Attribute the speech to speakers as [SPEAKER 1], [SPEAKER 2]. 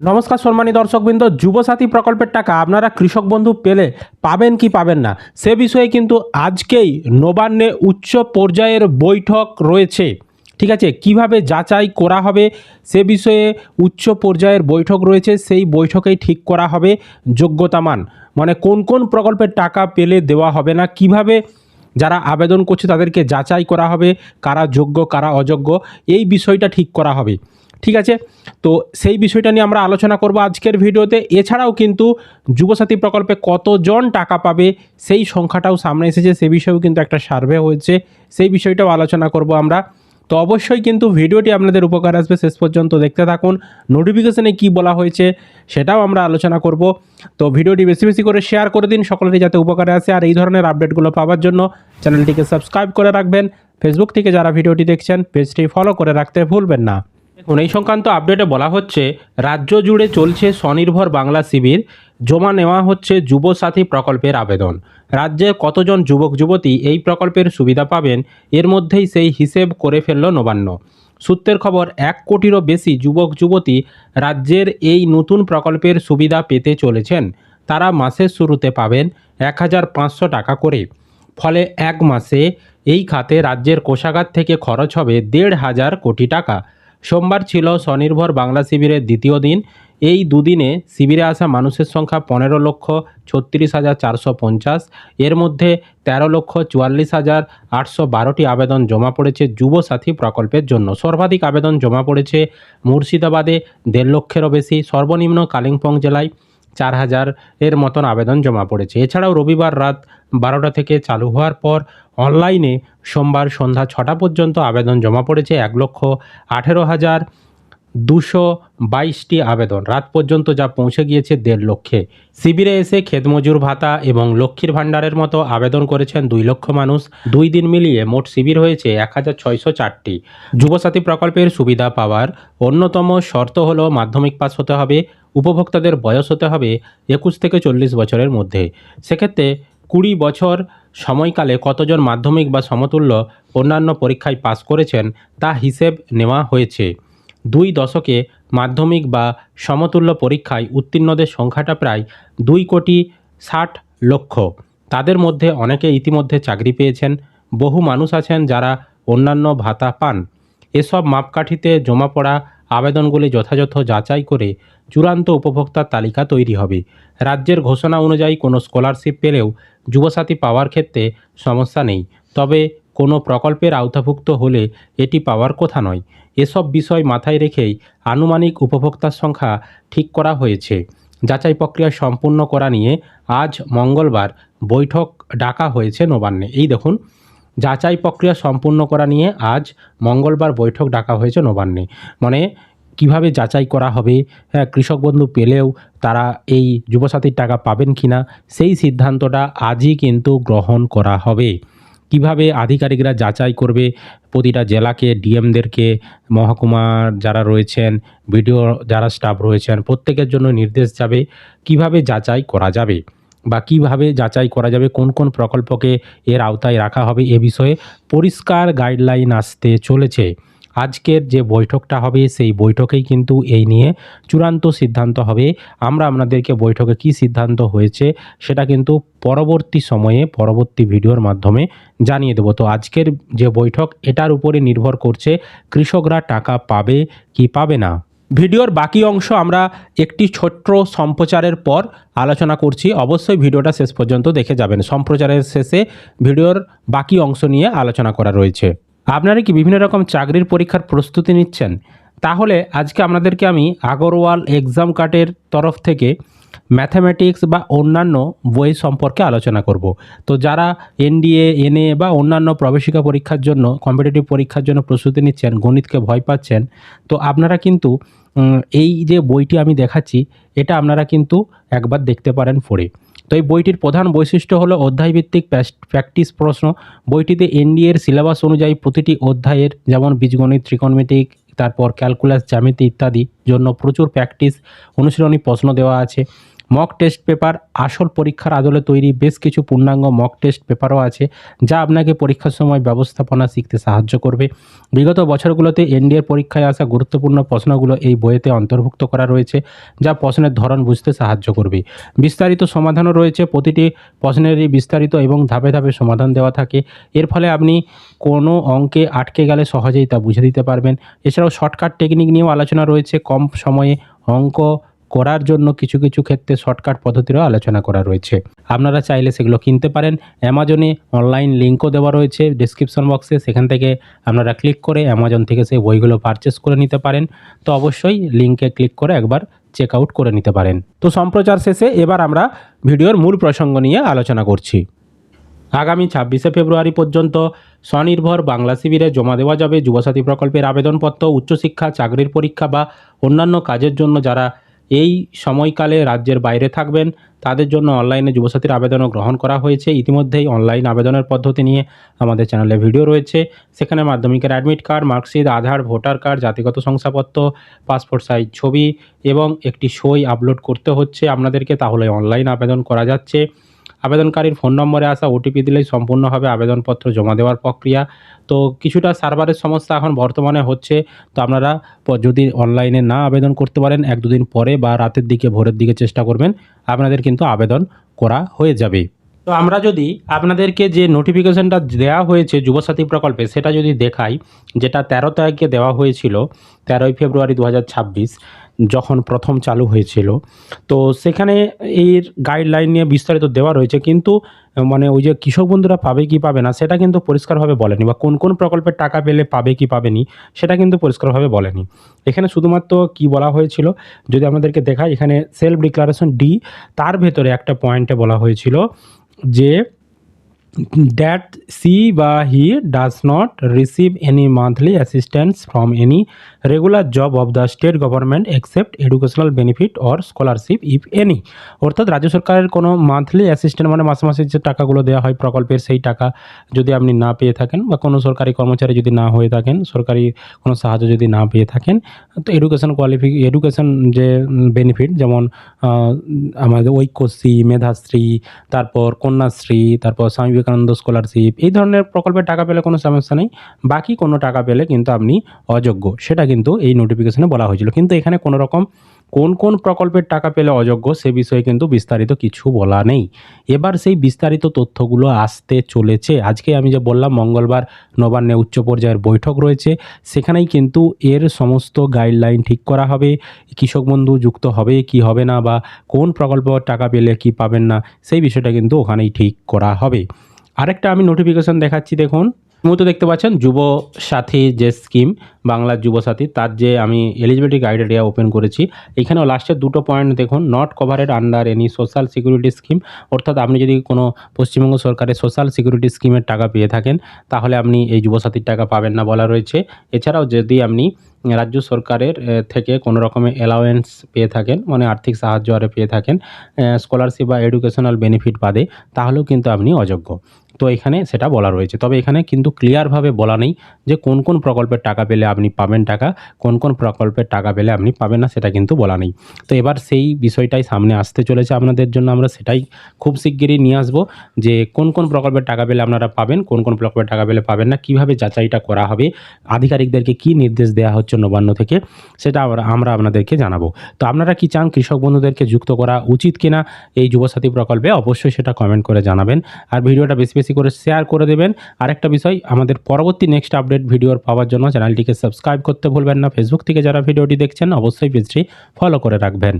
[SPEAKER 1] নমস্কার সম্মানী দর্শকবৃন্দ, যুবসাথী প্রকল্পের টাকা আপনারা কৃষক বন্ধু পেলে পাবেন কি পাবেন না সে বিষয়ে কিন্তু আজকেই নবান্নে উচ্চ পর্যায়ের বৈঠক রয়েছে। ঠিক আছে, কিভাবে যাচাই করা হবে সে বিষয়ে উচ্চ পর্যায়ের বৈঠক রয়েছে। সেই বৈঠকেই ঠিক করা হবে যোগ্যতা মান, মানে কোন কোন প্রকল্পের টাকা পেলে দেওয়া হবে না, কিভাবে যারা আবেদন করছে তাদেরকে যাচাই করা হবে, কারা যোগ্য কারা অযোগ্য, এই বিষয়টা ঠিক করা হবে। ঠিক আছে, তো সেই বিষয়টা নিয়ে আমরা আলোচনা করব আজকের ভিডিওতে। এছাড়াও কিন্তু যুবসাথী প্রকল্পে কতজন টাকা পাবে সেই সংখ্যাটাও সামনে এসেছে, সে বিষয়েও কিন্তু একটা সার্ভে হয়েছে, সেই বিষয়টাও আলোচনা করব আমরা। তো অবশ্যই কিন্তু ভিডিওটি আপনাদের উপকার আসবে, শেষ পর্যন্ত দেখতে থাকুন। নোটিফিকেশনে কি বলা হয়েছে সেটাও আমরা আলোচনা করব। তো ভিডিওটি বেশি বেশি করে শেয়ার করে দিন, সকলেরই যাতে উপকারে আসে। আর এই ধরনের আপডেটগুলো পাওয়ার জন্য চ্যানেলটিকে সাবস্ক্রাইব করে রাখবেন। ফেসবুক থেকে যারা ভিডিওটি দেখছেন পেজটি ফলো করে রাখতে ভুলবেন না। দেখুন, এই সংক্রান্ত আপডেটে বলা হচ্ছে রাজ্য জুড়ে চলছে স্বনির্ভর বাংলা শিবির, জমা নেওয়া হচ্ছে যুবসাথী প্রকল্পের আবেদন। রাজ্যের কতজন যুবক যুবতী এই প্রকল্পের সুবিধা পাবেন, এর মধ্যেই সেই হিসেব করে ফেলল নবান্ন। সূত্রের খবর, 1 কোটিরও বেশি যুবক যুবতী রাজ্যের এই নতুন প্রকল্পের সুবিধা পেতে চলেছেন। তারা মাসের শুরুতে পাবেন 1500 টাকা করে। ফলে এক মাসে এই খাতে রাজ্যের কোষাগার থেকে খরচ হবে 1,500 কোটি টাকা। সোমবার ছিল স্বনির্ভর বাংলা শিবিরের দ্বিতীয় দিন। এই দুদিনে শিবিরে আসা মানুষের সংখ্যা 15,36,450। এর মধ্যে 13,44,812টি আবেদন জমা পড়েছে যুবসাথী প্রকল্পের জন্য। সর্বাধিক আবেদন জমা পড়েছে মুর্শিদাবাদে 1.5 লক্ষেরও বেশি। সর্বনিম্ন কালিম্পং জেলায় 4,000 এর মতন আবেদন জমা পড়েছে। এছাড়াও রবিবার রাত 12টা থেকে চালু হওয়ার পর অনলাইনে সোমবার সন্ধ্যা 6টা পর্যন্ত আবেদন জমা পড়েছে 1,18,222টি আবেদন রাত পর্যন্ত, যা পৌঁছে গিয়েছে 1.5 লক্ষে। শিবিরে এসে ক্ষেতমজুর ভাতা এবং লক্ষ্মীর ভাণ্ডারের মতো আবেদন করেছেন 2 লক্ষ মানুষ। 2 দিন মিলিয়ে মোট শিবির হয়েছে 1,604টি। যুবসাথী প্রকল্পের সুবিধা পাওয়ার অন্যতম শর্ত হলো মাধ্যমিক পাস হতে হবে। উপভোক্তাদের বয়স হতে হবে 21 থেকে 40 বছরের মধ্যে। সেক্ষেত্রে 20 বছর সময়কালে কতজন মাধ্যমিক বা সমতুল্য অন্যান্য পরীক্ষায় পাস করেছেন তা হিসেব নেওয়া হয়েছে। 2 দশকে মাধ্যমিক বা সমতুল্য পরীক্ষায় উত্তীর্ণদের সংখ্যাটা প্রায় 2,60 লক্ষ। তাদের মধ্যে অনেকে ইতিমধ্যে চাকরি পেয়েছেন। বহু মানুষ আছেন যারা অন্যান্য ভাতা পান। এসব মাপকাঠিতে জমা পড়া আবেদনগুলি যথাযথ যাচাই করে চূড়ান্ত উপভোক্তার তালিকা তৈরি হবে। রাজ্যের ঘোষণা অনুযায়ী কোনো স্কলারশিপ পেলেও যুবসাথী পাওয়ার ক্ষেত্রে সমস্যা নেই, তবে কোনো প্রকল্পের আওতাভুক্ত হলে এটি পাওয়ার কথা নয়। এসব বিষয় মাথায় রেখেই আনুমানিক উপভোক্তার সংখ্যা ঠিক করা হয়েছে। যাচাই প্রক্রিয়া সম্পূর্ণ করা নিয়ে আজ মঙ্গলবার বৈঠক ডাকা হয়েছে নবান্নে। এই দেখুন, যাচাই প্রক্রিয়া সম্পূর্ণ করা নিয়ে আজ মঙ্গলবার বৈঠক ডাকা হয়েছে নবান্নে। মানে কিভাবে যাচাই করা হবে, কৃষক বন্ধু পেলেও তারা এই যুবসাথীর টাকা পাবেন কিনা সেই সিদ্ধান্তটা আজই কিন্তু গ্রহণ করা হবে। কিভাবে আধিকারিকরা যাচাই করবে, প্রতিটা জেলাকে ডিএমদেরকে, মহকুমার যারা রয়েছেন, বিডিও যারা স্টাফ রয়েছেন, প্রত্যেকের জন্য নির্দেশ যাবে কিভাবে যাচাই করা যাবে বা কিভাবে যাচাই করা যাবে, কোন কোন প্রকল্পকে এর আওতায় রাখা হবে, এ বিষয়ে পরিষ্কার গাইডলাইন আসতে চলেছে। আজকের যে বৈঠকটা হবে সেই বৈঠকেই কিন্তু এই নিয়ে চূড়ান্ত সিদ্ধান্ত হবে। আমরা আপনাদেরকে বৈঠকে কী সিদ্ধান্ত হয়েছে সেটা কিন্তু পরবর্তী সময়ে পরবর্তী ভিডিওর মাধ্যমে জানিয়ে দেবো। তো আজকের যে বৈঠক এটার উপরে নির্ভর করছে কৃষকরা টাকা পাবে কি পাবে না। ভিডিওর বাকি অংশ আমরা একটি ছোট্ট সম্প্রচারের পর আলোচনা করছি, অবশ্যই ভিডিওটা শেষ পর্যন্ত দেখে যাবেন। সম্প্রচারের শেষে ভিডিওর বাকি অংশ নিয়ে আলোচনা করা রয়েছে। আপনারা কি বিভিন্ন রকম চাকরির পরীক্ষার প্রস্তুতি নিচ্ছেন? তাহলে আজকে আপনাদেরকে আমি আগরওয়াল এক্সাম কার্ডের তরফ থেকে ম্যাথামেটিক্স বা অন্যান্য বই সম্পর্কে আলোচনা করব। তো যারা এনডিএ, এনএ বা অন্যান্য প্রবেশিকা পরীক্ষার জন্য, কম্পিটিটিভ পরীক্ষার জন্য প্রস্তুতি নিচ্ছেন, গণিতকে ভয় পাচ্ছেন, তো আপনারা কিন্তু এই যে বইটি আমি দেখাচ্ছি এটা আপনারা কিন্তু একবার দেখতে পারেন পড়ে। তো এই বইটির প্রধান বৈশিষ্ট্য হলো অধ্যায়ভিত্তিক প্র্যাকটিস প্রশ্ন। বইটিতে এনডিএর সিলেবাস অনুযায়ী প্রতিটি অধ্যায়ের, যেমন বীজগণিত, ত্রিকোণমিতিক, তারপর ক্যালকুলাস, জ্যামিতি ইত্যাদি জন্য প্রচুর প্র্যাকটিস অনুশীলনী প্রশ্ন দেওয়া আছে। মক টেস্ট পেপার, আসল পরীক্ষার আদলে তৈরি বেশ কিছু পূর্ণাঙ্গ মক টেস্ট পেপারও আছে, যা আপনাকে পরীক্ষার সময় ব্যবস্থাপনা শিখতে সাহায্য করবে। বিগত বছরগুলোতে এনডিএর পরীক্ষায় আসা গুরুত্বপূর্ণ প্রশ্নগুলো এই বইতে অন্তর্ভুক্ত করা রয়েছে, যা প্রশ্নের ধরন বুঝতে সাহায্য করবে। বিস্তারিত সমাধানও রয়েছে, প্রতিটি প্রশ্নেরই বিস্তারিত এবং ধাপে ধাপে সমাধান দেওয়া থাকে। এর ফলে আপনি কোনো অঙ্কে আটকে গেলে সহজেই তা বুঝে দিতে পারবেন। এছাড়াও শর্টকাট টেকনিক নিয়েও আলোচনা রয়েছে, কম সময়ে অঙ্ক করার জন্য কিছু কিছু ক্ষেত্রে শর্টকাট পদ্ধতিরও আলোচনা করা রয়েছে। আপনারা চাইলে সেগুলো কিনতে পারেন। অ্যামাজনে অনলাইন লিঙ্কও দেওয়া রয়েছে ডেসক্রিপশন বক্সে, সেখান থেকে আপনারা ক্লিক করে অ্যামাজন থেকে সেই বইগুলো পারচেস করে নিতে পারেন। তো অবশ্যই লিঙ্কে ক্লিক করে একবার চেক আউট করে নিতে পারেন। তো সম্প্রচার শেষে এবার আমরা ভিডিওর মূল প্রসঙ্গ নিয়ে আলোচনা করছি। আগামী 26শে ফেব্রুয়ারি পর্যন্ত স্বনির্ভর বাংলা শিবিরে জমা দেওয়া যাবে যুবসাথী প্রকল্পের আবেদনপত্র। উচ্চশিক্ষা, চাকরির পরীক্ষা বা অন্যান্য কাজের জন্য যারা এই সময়কালে রাজ্যের বাইরে থাকবেন, তাদের জন্য অনলাইনে যুবসাথীর আবেদনও গ্রহণ করা হয়েছে। ইতিমধ্যেই অনলাইন আবেদনের পদ্ধতি নিয়ে আমাদের চ্যানেলে ভিডিও রয়েছে, সেখানে মাধ্যমিকের অ্যাডমিট কার্ড, মার্কশিট, আধার, ভোটার কার্ড, জাতিগত শংসাপত্র, পাসপোর্ট সাইজ ছবি এবং একটি সই আপলোড করতে হচ্ছে আপনাদেরকে, তাহলে অনলাইন আবেদন করা যাচ্ছে। আবেদনকারীর ফোন নম্বরে আসা ওটিপি দিলেই সম্পূর্ণ হবে আবেদনপত্র জমা দেওয়ার প্রক্রিয়া। তো কিছুটা সার্ভারের সমস্যা এখন বর্তমানে হচ্ছে, তো আপনারা যদি অনলাইনে না আবেদন করতে পারেন, 1-2 দিন পরে বা রাতের দিকে ভোরের দিকে চেষ্টা করবেন, আপনাদের কিন্তু আবেদন করা হয়ে যাবে। তো আমরা যদি আপনাদেরকে যে নোটিফিকেশনটা দেওয়া হয়েছে যুবসাথী প্রকল্পে, সেটা যদি দেখাই, যেটা 13 তারিখে দেওয়া হয়েছিল, 13ই ফেব্রুয়ারি 2026, যখন প্রথম চালু হয়েছিল। তো সেখানে এর গাইডলাইন নিয়ে বিস্তারিত দেওয়া রয়েছে, কিন্তু মানে ওই যে কৃষক বন্ধুরা পাবে কি পাবে না সেটা কিন্তু পরিষ্কারভাবে বলেনি, বা কোন কোন প্রকল্পের টাকা পেলে পাবে কি পাবেনি সেটা কিন্তু পরিষ্কারভাবে বলেনি। এখানে শুধুমাত্র কি বলা হয়েছিল, যদি আমাদেরকে দেখায়, এখানে সেলফ ডিক্লারেশন ডি, তার ভেতরে একটা পয়েন্টে বলা হয়েছিল যে that she বা he does not receive any monthly assistance from any regular job of the state government except educational benefit or scholarship if any। অর্থাৎ রাজ্য সরকারের কোনো মান্থলি অ্যাসিস্ট্যান্ট, মানে মাসে মাসে যে টাকাগুলো দেওয়া হয় প্রকল্পের, সেই টাকা যদি আপনি না পেয়ে থাকেন, বা কোনো সরকারি কর্মচারী যদি না হয়ে থাকেন, সরকারি কোনো সাহায্য যদি না পেয়ে থাকেন, তো এডুকেশন যে বেনিফিট, যেমন আমাদের ঐক্যশ্রী, মেধাশ্রী, তারপর কন্যাশ্রী, তারপর স্বামী বিবেকানন্দ স্কলারশিপ, এই ধরনের প্রকল্পের টাকা পেলে কোনো সমস্যা নেই। বাকি কোনো টাকা পেলে কিন্তু আপনি অযোগ্য, সেটা কিন্তু এই নোটিফিকেশনে বলা হয়েছিল। কিন্তু এখানে কোনো রকম কোন কোন প্রকল্পের টাকা পেলে অযোগ্য সে বিষয়ে কিন্তু বিস্তারিত কিছু বলা নেই। এবার সেই বিস্তারিত তথ্যগুলো আসতে চলেছে। আজকে আমি যে বললাম, মঙ্গলবার নবান্নে উচ্চ পর্যায়ের বৈঠক রয়েছে, সেখানেই কিন্তু এর সমস্ত গাইডলাইন ঠিক করা হবে। কৃষক বন্ধু যুক্ত হবে কি হবে না, বা কোন প্রকল্প টাকা পেলে কি পাবেন না, সেই বিষয়টা কিন্তু ওখানেই ঠিক করা হবে। আরেকটা আমি নোটিফিকেশন দেখাচ্ছি, দেখুন। মতো দেখতে পাচ্ছেন যুব সাথী যে স্কিম, বাংলা যুবসাথী, তার যে আমি এলিজিবিলিটি ক্রাইটেরিয়া ওপেন করেছি, এখানেও লাস্টের দুটো পয়েন্ট দেখুন, not কভারেড under any social security scheme. অর্থাৎ আপনি যদি কোনো পশ্চিমবঙ্গ সরকারের সোশ্যাল সিকিউরিটি স্কিমের টাকা পেয়ে থাকেন, তাহলে আপনি এই যুবসাথীর টাকা পাবেন না বলা রয়েছে। এছাড়াও যদি আপনি রাজ্য সরকারের থেকে কোনো রকমের অ্যালাওয়েন্স পেয়ে থাকেন, মানে আর্থিক সাহায্য আরে পেয়ে থাকেন, স্কলারশিপ বা এডুকেশনাল বেনিফিট বাদে, তাহলেও কিন্তু আপনি অযোগ্য। তো এখানে সেটা বলা রয়েছে, তবে এখানে কিন্তু ক্লিয়ারভাবে বলা নেই যে কোন কোন প্রকল্পের টাকা পেলে আপনি পাবেন টাকা, কোন কোন প্রকল্পের টাকা পেলে আপনি পাবেন না, সেটা কিন্তু বলা নেই। তো এবার সেই বিষয়টাই সামনে আসতে চলেছে আপনাদের জন্য, আমরা সেটাই খুব শিগগিরই নিয়ে আসবো, যে কোন কোন প্রকল্পের টাকা পেলে আপনারা পাবেন, কোন কোন প্রকল্পের টাকা পেলে পাবেন না, কীভাবে যাচাইটা করা হবে, আধিকারিকদেরকে কী নির্দেশ দেওয়া হচ্ছে নবান্ন থেকে, সেটা আমরা আপনাদেরকে জানাবো। তো আপনারা কি চান কৃষক বন্ধুদেরকে যুক্ত করা উচিত কিনা এই যুবসাথী প্রকল্পে, অবশ্যই সেটা কমেন্ট করে জানাবেন, আর ভিডিওটা বেশি বেশি করে শেয়ার করে দেবেন। আরেকটা বিষয়, আমাদের পরবর্তী নেক্সট আপডেট ভিডিওর পাওয়ার জন্য চ্যানেলটিকে সাবস্ক্রাইব করতে ভুলবেন না। ফেসবুক থেকে যারা ভিডিওটি দেখছেন, অবশ্যই পেজটি ফলো করে রাখবেন।